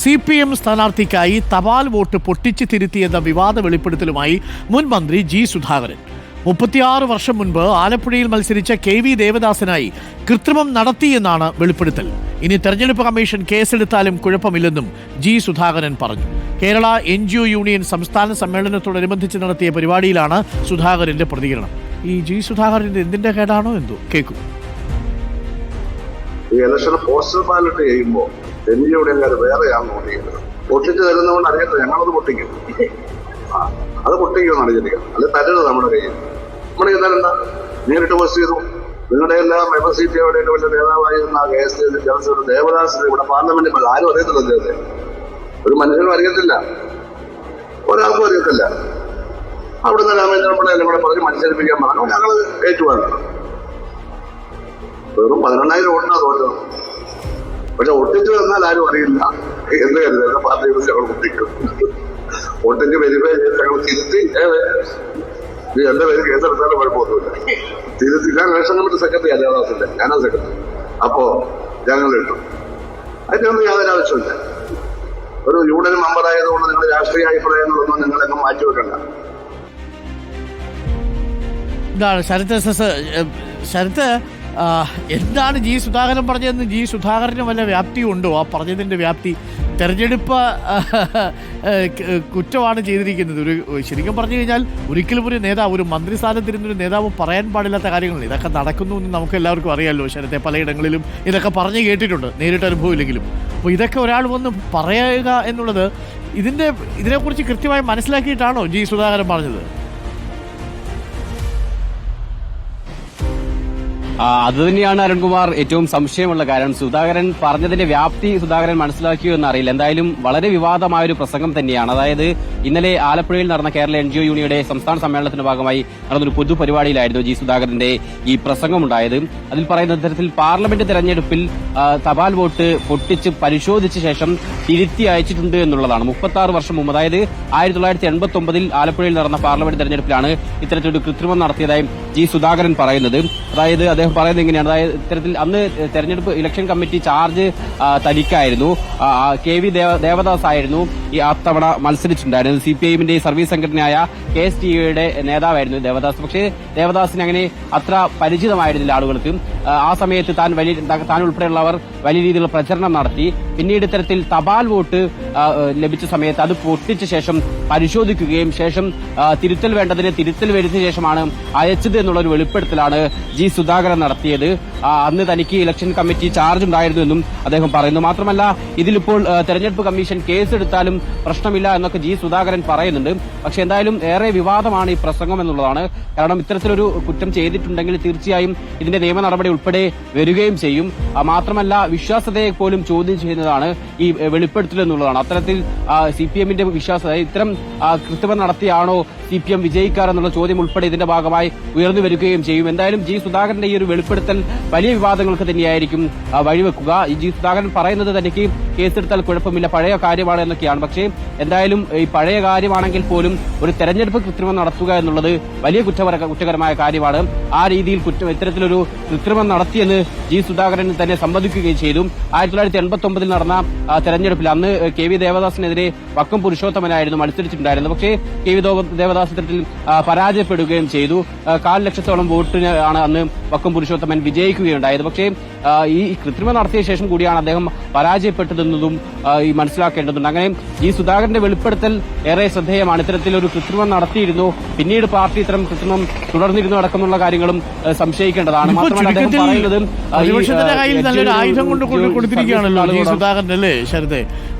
CPM സ്ഥാനാർത്ഥിക്കായി തപാൽ vote പൊട്ടിച്ചു തിരുത്തിയെന്ന വിവാദ വെളിപ്പെടുത്തലുമായി മുൻ മന്ത്രി ജി സുധാകരൻ. 36 വർഷം മുൻപ് ആലപ്പുഴയിൽ മത്സരിച്ച KV ദേവദാസനായി കൃത്രിമം നടത്തിയെന്നാണ് വെളിപ്പെടുത്തൽ. ഇനി തെരഞ്ഞെടുപ്പ് കമ്മീഷൻ കേസെടുത്താലും കുഴപ്പമില്ലെന്നും ജി സുധാകരൻ പറഞ്ഞു. കേരള NGO യൂണിയൻ സംസ്ഥാന സമ്മേളനത്തോടനുബന്ധിച്ച് നടത്തിയ പരിപാടിയിലാണ് സുധാകരന്റെ പ്രതികരണം. ഈ ജി സുധാകരന്റെ എന്തിന്റെ കേടാണോ എന്തോ കേൾക്കും. ഈ ഇലക്ഷൻ പോസ്റ്റൽ ബാലറ്റ് ചെയ്യുമ്പോൾ NGO വേറെയാണ് വോട്ട് ചെയ്യുന്നത്. പൊട്ടിച്ച് തരുന്നതുകൊണ്ട് അറിയാത്ത ഞങ്ങളത് പൊട്ടിക്കും. അത് പൊട്ടിക്കുമെന്ന് അറിഞ്ഞിരിക്കണം. അല്ലെ തരുന്നത് നമ്മുടെ കയ്യിൽ. നമ്മുടെ എന്താ നേരിട്ട് പോസ്റ്റ് ചെയ്തു. നിങ്ങളുടെ എല്ലാം മെമ്പർഷിപ്പ് എവിടെയും വലിയ നേതാവായിരുന്ന KS ദേവദാസിന് ഇവിടെ പാർലമെന്റിൽ ആരും അറിയത്തില്ല. അദ്ദേഹത്തെ ഒരു മനുഷ്യനും അറിയത്തില്ല, ഒരാൾക്കും അറിയത്തില്ല. അവിടുന്ന് രാമേന്ദ്രൻ പിള്ള എല്ലാം കൂടെ പറഞ്ഞ് മത്സരിപ്പിക്കാൻ പറഞ്ഞു. ഞങ്ങൾ ഏറ്റുവാങ്ങി. വെറും 11,000 വോട്ടിനാ തോറ്റത്. പക്ഷെ ഒട്ടിച്ചു തന്നാൽ ആരും അറിയില്ല എന്ന് കരുതരുത്. പാർട്ടി ഞങ്ങൾ ഒട്ടിക്കും. വോട്ടിന് വെരിഫൈ ചെയ്ത് ഞങ്ങൾ തിരുത്തി എന്റെ പേര് കേസെടുത്താലും കുഴപ്പമൊന്നുമില്ല. തിരുത്തി ഞാൻ ഇലക്ഷൻ കമ്മിറ്റി സെക്രട്ടറി ദേവദാസിന്റെ, ഞാനാ സെക്രട്ടറി. അപ്പോ ഞങ്ങൾ ഇട്ടു. അതിനൊന്നും യാതൊരു ആവശ്യമില്ല. ഒരു യൂണിയൻ മെമ്പർ ആയതുകൊണ്ട് നിങ്ങൾ രാഷ്ട്രീയ അഭിപ്രായങ്ങളൊന്നും നിങ്ങളെല്ലാം മാറ്റിവെക്കണ്ട. എന്താണ് ശരത്ത് എന്താണ് ജി സുധാകരൻ പറഞ്ഞതെന്ന് ജി സുധാകരന് വല്ല വ്യാപ്തി ഉണ്ടോ? ആ പറഞ്ഞതിൻ്റെ വ്യാപ്തി തെരഞ്ഞെടുപ്പ് കുറ്റമാണ് ചെയ്തിരിക്കുന്നത്. ശരിക്കും പറഞ്ഞു കഴിഞ്ഞാൽ ഒരിക്കലും ഒരു നേതാവ്, ഒരു മന്ത്രിസ്ഥാനത്തിരുന്നൊരു നേതാവ് പറയാൻ പാടില്ലാത്ത കാര്യങ്ങൾ ഇതൊക്കെ നടക്കുന്നു എന്ന് നമുക്ക് എല്ലാവർക്കും അറിയാമല്ലോ. ശരത്തെ പലയിടങ്ങളിലും ഇതൊക്കെ പറഞ്ഞു കേട്ടിട്ടുണ്ട്, നേരിട്ട് അനുഭവമില്ലെങ്കിലും. അപ്പോൾ ഇതൊക്കെ ഒരാൾ വന്ന് പറയുക എന്നുള്ളത് ഇതിനെക്കുറിച്ച് കൃത്യമായി മനസ്സിലാക്കിയിട്ടാണോ ജി സുധാകരൻ പറഞ്ഞത്? അത് തന്നെയാണ് അരുൺകുമാർ ഏറ്റവും സംശയമുള്ള കാര്യം. സുധാകരൻ പറഞ്ഞതിന്റെ വ്യാപ്തി സുധാകരൻ മനസ്സിലാക്കിയോ എന്നറിയില്ല. എന്തായാലും വളരെ വിവാദമായൊരു പ്രസംഗം തന്നെയാണ്. അതായത് ഇന്നലെ ആലപ്പുഴയിൽ നടന്ന കേരള NGO യൂണിയയുടെ സംസ്ഥാന സമ്മേളനത്തിന്റെ ഭാഗമായി നടന്നൊരു പൊതുപരിപാടിയിലായിരുന്നു ജി സുധാകരന്റെ ഈ പ്രസംഗം ഉണ്ടായത്. അതിൽ പറയുന്ന തരത്തിൽ പാർലമെന്റ് തെരഞ്ഞെടുപ്പിൽ തപാൽ വോട്ട് പൊട്ടിച്ച് പരിശോധിച്ച ശേഷം തിരുത്തി അയച്ചിട്ടുണ്ട് എന്നുള്ളതാണ്. 36 വർഷം മുമ്പ്, അതായത് 1989 ആലപ്പുഴയിൽ നടന്ന പാർലമെന്റ് തെരഞ്ഞെടുപ്പിലാണ് ഇത്തരത്തിലൊരു കൃത്രിമം നടത്തിയതായി ജി സുധാകരൻ പറയുന്നത്. അതായത് അദ്ദേഹം പറയുന്നത് എങ്ങനെയാണ്, അതായത് ഇത്തരത്തിൽ അന്ന് തെരഞ്ഞെടുപ്പ് ഇലക്ഷൻ കമ്മിറ്റി ചാർജ് തനിക്കായിരുന്നു. KV ദേവദാസ് ആയിരുന്നു ഈ അത്തവണ മത്സരിച്ചിട്ടുണ്ടായിരുന്നത്. CPIന്റെ സർവീസ് സംഘടനയായ KSTUയുടെ നേതാവായിരുന്നു ദേവദാസ്. പക്ഷേ ദേവദാസിന് അങ്ങനെ അത്ര പരിചിതമായിരുന്നില്ല ആളുകൾക്ക്. ആ സമയത്ത് താൻ ഉൾപ്പെടെയുള്ളവർ വലിയ രീതിയിലുള്ള പ്രചരണം നടത്തി. പിന്നീട് ഇത്തരത്തിൽ തപാൽ വോട്ട് ലഭിച്ച സമയത്ത് അത് പൊട്ടിച്ച ശേഷം പരിശോധിക്കുകയും ശേഷം തിരുത്തൽ വേണ്ടതിന് തിരുത്തൽ വരുത്തിയ ശേഷമാണ് അയച്ചത് എന്നുള്ളൊരു വെളിപ്പെടുത്തലാണ് ജി സുധാകരൻ നടത്തിയത്. അന്ന് തനിക്ക് ഇലക്ഷൻ കമ്മിറ്റി ചാർജ് ഉണ്ടായിരുന്നു എന്നും അദ്ദേഹം പറയുന്നു. മാത്രമല്ല ഇതിലിപ്പോൾ തെരഞ്ഞെടുപ്പ് കമ്മീഷൻ കേസെടുത്താലും പ്രശ്നമില്ല എന്നൊക്കെ ജി സുധാകരൻ പറയുന്നുണ്ട്. പക്ഷെ എന്തായാലും ഏറെ വിവാദമാണ് ഈ പ്രസംഗം എന്നുള്ളതാണ്. കാരണം ഇത്തരത്തിലൊരു കുറ്റം ചെയ്തിട്ടുണ്ടെങ്കിൽ തീർച്ചയായും ഇതിന്റെ നിയമ നടപടി ഉൾപ്പെടെ വരികയും ചെയ്യും. മാത്രമല്ല വിശ്വാസ്യതയെ പോലും ചോദ്യം ചെയ്യുന്നതാണ് ഈ വെളിപ്പെടുത്തൽ എന്നുള്ളതാണ്. അത്തരത്തിൽ CPMന്റെ വിശ്വാസ്യത, ഇത്തരം കൃത്രിമം നടത്തിയാണോ CPM വിജയിക്കാറെന്നുള്ള ചോദ്യം ഉൾപ്പെടെ ഇതിന്റെ ഭാഗമായി ഉയർന്നു വരികയും ചെയ്യും. എന്തായാലും ജി സുധാകരന്റെ ഈ ഒരു വെളിപ്പെടുത്തൽ വലിയ വിവാദങ്ങൾക്ക് തന്നെയായിരിക്കും വഴിവെക്കുക. ഈ ജി സുധാകരൻ പറയുന്നത് തനിക്ക് കേസെടുത്താൽ കുഴപ്പമില്ല, പഴയ കാര്യമാണ് എന്നൊക്കെയാണ്. പക്ഷേ എന്തായാലും ഈ പഴയ കാര്യമാണെങ്കിൽ പോലും ഒരു തെരഞ്ഞെടുപ്പ് കൃത്രിമം നടത്തുക എന്നുള്ളത് വലിയ കുറ്റകരമായ കാര്യമാണ്. ആ രീതിയിൽ ഇത്തരത്തിലൊരു കൃത്രിമം നടത്തിയെന്ന് ജി സുധാകരൻ തന്നെ സമ്മതിക്കുകയും ചെയ്തു. 1989 നടന്ന തെരഞ്ഞെടുപ്പിൽ അന്ന് KV ദേവദാസിനെതിരെ വക്കം പുരുഷോത്തമനായിരുന്നു മത്സരിച്ചിട്ടുണ്ടായിരുന്നത്. പക്ഷേ KV ദേവദാസ് ഇത്തരത്തിൽ പരാജയപ്പെടുകയും ചെയ്തു. 1,00,000 വോട്ടിന് ആണ് അന്ന് വക്കം പുരുഷോത്തമൻ വിജയിക്കുകയുണ്ടായത്. പക്ഷേ ഈ കൃത്രിമം നടത്തിയ ശേഷം കൂടിയാണ് അദ്ദേഹം പരാജയപ്പെട്ടതെന്നതും ഈ മനസ്സിലാക്കേണ്ടതുണ്ട്. അങ്ങനെ ഈ സുധാകരന്റെ വെളിപ്പെടുത്തൽ ഏറെ ശ്രദ്ധേയമാണ്. ഇത്തരത്തിലൊരു കൃത്രിമം നടത്തിയിരുന്നു, പിന്നീട് പാർട്ടി ഇത്തരം കൃത്രിമം തുടർന്നിരുന്നു അടക്കമുള്ള കാര്യങ്ങളും സംശയിക്കേണ്ടതാണ്. മാത്രമല്ല അദ്ദേഹം പറയുന്നത് നല്ലൊരു ആയുധം കൊണ്ട് കൊടുത്തിരിക്കുകയാണല്ലോ ജി സുധാകരൻ അല്ലേ ശരത്തെ.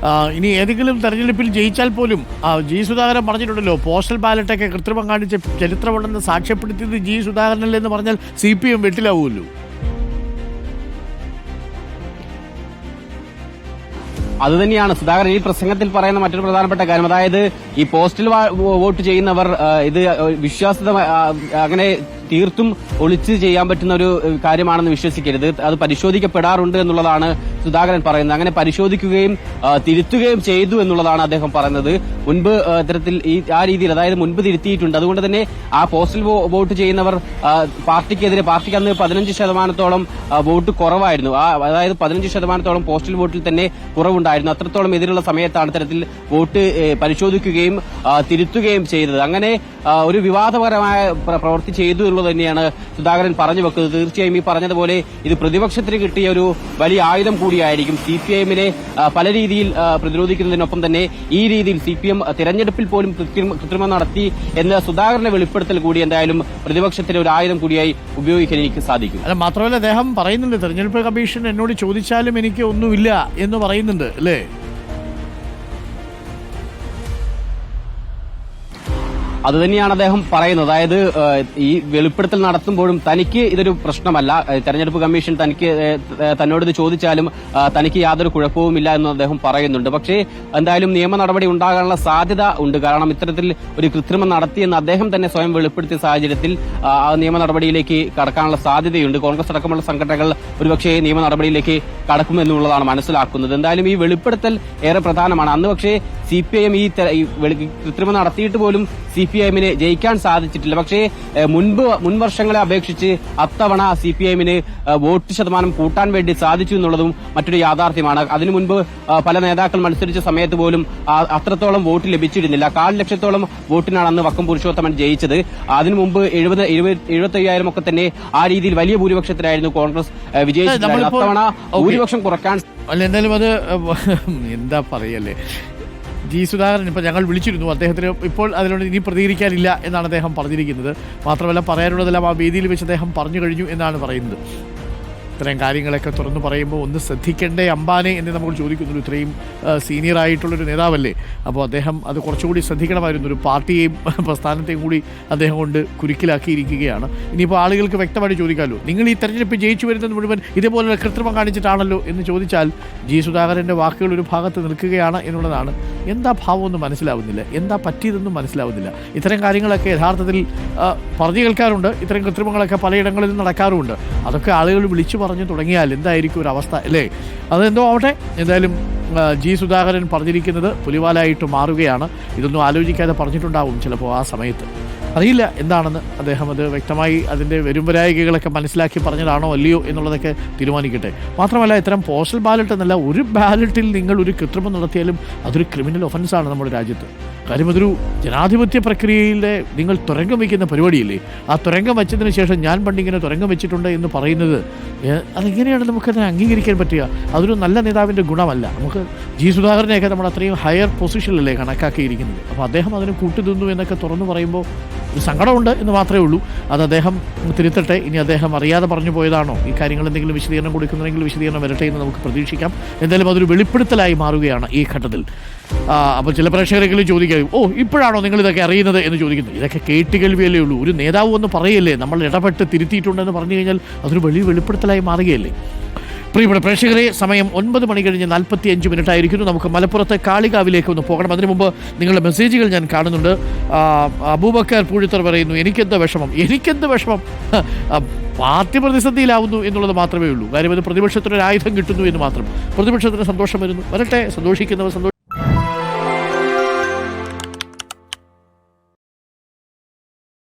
ഇനി ഏതെങ്കിലും തെരഞ്ഞെടുപ്പിൽ ജയിച്ചാൽ പോലും ജി സുധാകരൻ പറഞ്ഞിട്ടുണ്ടല്ലോ, പോസ്റ്റൽ ബാലറ്റൊക്കെ കൃത്രിമം കാണിച്ച് ചരിത്രമുണ്ടെന്ന് സാക്ഷ്യപ്പെടുത്തിയത് ജി സുധാകരനല്ലേ എന്ന് പറഞ്ഞാൽ CPM വെട്ടിലാവുമല്ലോ. അതുതന്നെയാണ് സുധാകരൻ ഈ പ്രസംഗത്തിൽ പറയുന്ന മറ്റൊരു പ്രധാനപ്പെട്ട കാര്യം. അതായത് ഈ പോസ്റ്റൽ വോട്ട് ചെയ്യുന്നവർ ഇത് വിശ്വാസ്യത അങ്ങനെ തീർത്തും ഒളിച്ച് ചെയ്യാൻ പറ്റുന്ന ഒരു കാര്യമാണെന്ന് വിശ്വസിക്കരുത്. അത് പരിശോധിക്കപ്പെടാറുണ്ട് എന്നുള്ളതാണ് സുധാകരൻ പറയുന്നത്. അങ്ങനെ പരിശോധിക്കുകയും തിരുത്തുകയും ചെയ്തു എന്നുള്ളതാണ് അദ്ദേഹം പറയുന്നത്. മുൻപ് ഇത്തരത്തിൽ ആ രീതിയിൽ, അതായത് മുൻപ് തിരുത്തിയിട്ടുണ്ട്. അതുകൊണ്ട് തന്നെ ആ പോസ്റ്റൽ വോട്ട് ചെയ്യുന്നവർ പാർട്ടിക്ക് അന്ന് 15% വോട്ട് കുറവായിരുന്നു. അതായത് 15% പോസ്റ്റൽ വോട്ടിൽ തന്നെ കുറവുണ്ടായിരുന്നു. അത്രത്തോളം എതിരുള്ള സമയത്താണ് ഇത്തരത്തിൽ വോട്ട് പരിശോധിക്കുകയും തിരുത്തുകയും ചെയ്തത്. അങ്ങനെ ഒരു വിവാദപരമായ പ്രവൃത്തി ചെയ്തു എന്നുള്ളത് തന്നെയാണ് സുധാകരൻ പറഞ്ഞു വെക്കുന്നത്. തീർച്ചയായും ഈ പറഞ്ഞതുപോലെ ഇത് പ്രതിപക്ഷത്തിന് കിട്ടിയ ഒരു വലിയ ആയുധം കൂടിയായിരിക്കും. CPIഎമ്മിനെ പല രീതിയിൽ പ്രതിരോധിക്കുന്നതിനൊപ്പം തന്നെ ഈ രീതിയിൽ CPM തിരഞ്ഞെടുപ്പിൽ പോലും കൃത്രിമം നടത്തി എന്ന സുധാകരന്റെ വെളിപ്പെടുത്തൽ കൂടി എന്തായാലും പ്രതിപക്ഷത്തിന് ഒരു ആയുധം കൂടിയായി ഉപയോഗിക്കാൻ എനിക്ക് സാധിക്കും. അല്ല, മാത്രമല്ല അദ്ദേഹം പറയുന്നുണ്ട്, തെരഞ്ഞെടുപ്പ് കമ്മീഷൻ എന്നോട് ചോദിച്ചാലും എനിക്ക് ഒന്നുമില്ല എന്ന് പറയുന്നുണ്ട് അല്ലേ? അതുതന്നെയാണ് അദ്ദേഹം പറയുന്നത്. അതായത് ഈ വെളിപ്പെടുത്തൽ നടത്തുമ്പോഴും തനിക്ക് ഇതൊരു പ്രശ്നമല്ല, തെരഞ്ഞെടുപ്പ് കമ്മീഷൻ തന്നോട് ഇത് ചോദിച്ചാലും തനിക്ക് യാതൊരു കുഴപ്പവുമില്ല എന്ന് അദ്ദേഹം പറയുന്നുണ്ട്. പക്ഷേ എന്തായാലും നിയമ നടപടി ഉണ്ടാകാനുള്ള സാധ്യത ഉണ്ട്. കാരണം ഇത്തരത്തിൽ ഒരു കൃത്രിമം നടത്തിയെന്ന് അദ്ദേഹം തന്നെ സ്വയം വെളിപ്പെടുത്തിയ സാഹചര്യത്തിൽ ആ നിയമ നടപടിയിലേക്ക് കടക്കാനുള്ള സാധ്യതയുണ്ട്. കോൺഗ്രസ് അടക്കമുള്ള സംഘടനകൾ ഒരുപക്ഷേ നിയമ നടപടിയിലേക്ക് കടക്കുമെന്നുള്ളതാണ് മനസ്സിലാക്കുന്നത്. എന്തായാലും ഈ വെളിപ്പെടുത്തൽ ഏറെ പ്രധാനമാണ്. അന്ന് പക്ഷേ CPIഎം ഈ കൃത്രിമം നടത്തിയിട്ട് പോലും CPIഎമ്മിന് ജയിക്കാൻ സാധിച്ചിട്ടില്ല. പക്ഷേ മുൻ വർഷങ്ങളെ അപേക്ഷിച്ച് അത്തവണ CPIഎമ്മിന് വോട്ട് ശതമാനം കൂട്ടാൻ വേണ്ടി സാധിച്ചു എന്നുള്ളതും മറ്റൊരു യാഥാർത്ഥ്യമാണ്. അതിനു മുൻപ് പല നേതാക്കൾ മത്സരിച്ച സമയത്ത് പോലും അത്രത്തോളം വോട്ട് ലഭിച്ചിരുന്നില്ല. 1/4 ലക്ഷത്തോളം വോട്ടിനാണ് അന്ന് വക്കം പുരുഷോത്തമൻ ജയിച്ചത്. അതിനു മുമ്പ് 75,000 ഒക്കെ തന്നെ ആ രീതിയിൽ വലിയ ഭൂരിപക്ഷത്തിലായിരുന്നു കോൺഗ്രസ് വിജയിച്ചത്. അത്തവണ ഭൂരിപക്ഷം കുറയ്ക്കാൻ അല്ല, എന്തായാലും അത് എന്താ പറയല്ലേ, സുധാകരൻ ഇപ്പോൾ ഞങ്ങൾ വിളിച്ചിരുന്നു, അദ്ദേഹത്തിന് ഇപ്പോൾ അതിനോട് ഇനി പ്രതികരിക്കാനില്ല എന്നാണ് അദ്ദേഹം പറഞ്ഞിരിക്കുന്നത്. മാത്രമല്ല പറയാനുള്ളതെല്ലാം ആ വേദിയിൽ വെച്ച് അദ്ദേഹം പറഞ്ഞു കഴിഞ്ഞു എന്നാണ് പറയുന്നത്. ഇത്രയും കാര്യങ്ങളൊക്കെ തുറന്നു പറയുമ്പോൾ ഒന്ന് ശ്രദ്ധിക്കേണ്ടേ അംബാനെ എന്ന് നമ്മൾ ചോദിക്കുന്നുള്ളൂ. ഇത്രയും സീനിയർ ആയിട്ടുള്ളൊരു നേതാവല്ലേ, അപ്പോൾ അദ്ദേഹം അത് കുറച്ചുകൂടി ശ്രദ്ധിക്കണമായിരുന്നു. ഒരു പാർട്ടിയെയും പ്രസ്ഥാനത്തെയും കൂടി അദ്ദേഹം കൊണ്ട് കുരുക്കിലാക്കിയിരിക്കുകയാണ്. ഇനിയിപ്പോൾ ആളുകൾക്ക് വ്യക്തമായിട്ട് ചോദിക്കാമല്ലോ, നിങ്ങൾ ഈ തെരഞ്ഞെടുപ്പ് ജയിച്ചു വരുന്നത് മുഴുവൻ ഇതേപോലെ കൃത്രിമം കാണിച്ചിട്ടാണല്ലോ എന്ന് ചോദിച്ചാൽ സുധാകരൻ്റെ വാക്കുകൾ ഒരു ഭാഗത്ത് നിൽക്കുകയാണ് എന്നുള്ളതാണ്. എന്താ ഭാവമൊന്നും മനസ്സിലാവുന്നില്ല, എന്താ പറ്റിയതെന്നും മനസ്സിലാവുന്നില്ല. ഇത്തരം കാര്യങ്ങളൊക്കെ യഥാർത്ഥത്തിൽ പറഞ്ഞു കേൾക്കാറുണ്ട്. ഇത്തരം കൃത്രിമങ്ങളൊക്കെ പലയിടങ്ങളിലും നടക്കാറുമുണ്ട്. അതൊക്കെ ആളുകൾ വിളിച്ചു പറഞ്ഞു തുടങ്ങിയാൽ എന്തായിരിക്കും ഒരു അവസ്ഥ അല്ലേ? അതെന്തോ ആവട്ടെ, എന്തായാലും സുധാകരൻ പറഞ്ഞിരിക്കുന്നത് പുലിവാലായിട്ട് മാറുകയാണ്. ഇതൊന്നും ആലോചിക്കാതെ പറഞ്ഞിട്ടുണ്ടാവും ചിലപ്പോൾ ആ സമയത്ത്. അറിയില്ല എന്താണെന്ന്. അദ്ദേഹം അത് വ്യക്തമായി അതിൻ്റെ വരുംവരായികകളൊക്കെ മനസ്സിലാക്കി പറഞ്ഞതാണോ അല്ലയോ എന്നുള്ളതൊക്കെ തീരുമാനിക്കട്ടെ. മാത്രമല്ല, ഇത്തരം പോസ്റ്റൽ ബാലറ്റ് എന്നല്ല, ഒരു ബാലറ്റിൽ നിങ്ങൾ ഒരു കൃത്രിമം നടത്തിയാലും അതൊരു ക്രിമിനൽ ഒഫൻസാണ് നമ്മുടെ രാജ്യത്ത്. കാര്യം അതൊരു ജനാധിപത്യ പ്രക്രിയയിലെ നിങ്ങൾ തുരങ്കം വയ്ക്കുന്ന പരിപാടിയില്ലേ. ആ തുരങ്കം വെച്ചതിന് ശേഷം ഞാൻ പണ്ടിങ്ങനെ തുരങ്കം വെച്ചിട്ടുണ്ട് എന്ന് പറയുന്നത് അതെങ്ങനെയാണ് നമുക്കതിനെ അംഗീകരിക്കാൻ പറ്റുക? അതൊരു നല്ല നേതാവിൻ്റെ ഗുണമല്ല. നമുക്ക് സുധാകരനെയൊക്കെ നമ്മൾ അത്രയും ഹയർ പൊസിഷനിലല്ലേ കണക്കാക്കിയിരിക്കുന്നത്. അപ്പോൾ അദ്ദേഹം അതിന് കൂട്ടുനിന്നു എന്നൊക്കെ തുറന്നു പറയുമ്പോൾ ഒരു സങ്കടമുണ്ട് എന്ന് മാത്രമേ ഉള്ളൂ. അത് അദ്ദേഹം തിരുത്തട്ടെ. ഇനി അദ്ദേഹം അറിയാതെ പറഞ്ഞു പോയതാണോ, ഈ കാര്യങ്ങൾ എന്തെങ്കിലും വിശദീകരണം കൊടുക്കുന്നുണ്ടെങ്കിൽ വിശദീകരണം വരട്ടെ എന്ന് നമുക്ക് പ്രതീക്ഷിക്കാം. എന്തായാലും അതൊരു വെളിപ്പെടുത്തലായി മാറുകയാണ് ഈ ഘട്ടത്തിൽ. അപ്പോൾ ചില പ്രേക്ഷകരെങ്കിലും ചോദിക്കും, ഇപ്പോഴാണോ നിങ്ങൾ ഇതൊക്കെ അറിയുന്നത് എന്ന് ചോദിക്കുന്നത്. ഇതൊക്കെ കേട്ടുകേൾവിയല്ലേ ഉള്ളൂ. ഒരു നേതാവ് ഒന്ന് പറയല്ലേ, നമ്മൾ ഇടപെട്ട് തിരുത്തിയിട്ടുണ്ടെന്ന് പറഞ്ഞു കഴിഞ്ഞാൽ അതൊരു വലിയ വെളിപ്പെടുത്തലായി മാറുകയല്ലേ. പ്രിയപ്പെട്ട പ്രേക്ഷകരെ, സമയം 9 മണി കഴിഞ്ഞ് 45 മിനിറ്റ് ആയിരിക്കുന്നു. നമുക്ക് മലപ്പുറത്തെ കാളികാവിലേക്ക് ഒന്ന് പോകണം. അതിനു മുമ്പ് നിങ്ങളുടെ മെസ്സേജുകൾ ഞാൻ കാണുന്നുണ്ട്. അബൂബക്കർ പൂഴിത്തർ പറയുന്നു, എനിക്കെന്ത് വിഷമം പാർട്ടി പ്രതിസന്ധിയിലാവുന്നു എന്നുള്ളത് മാത്രമേ ഉള്ളൂ. കാര്യം അത് പ്രതിപക്ഷത്തിനൊരു ആയുധം കിട്ടുന്നു എന്ന് മാത്രം. പ്രതിപക്ഷത്തിന് സന്തോഷം വരുന്നു, വരട്ടെ, സന്തോഷിക്കുന്നവർ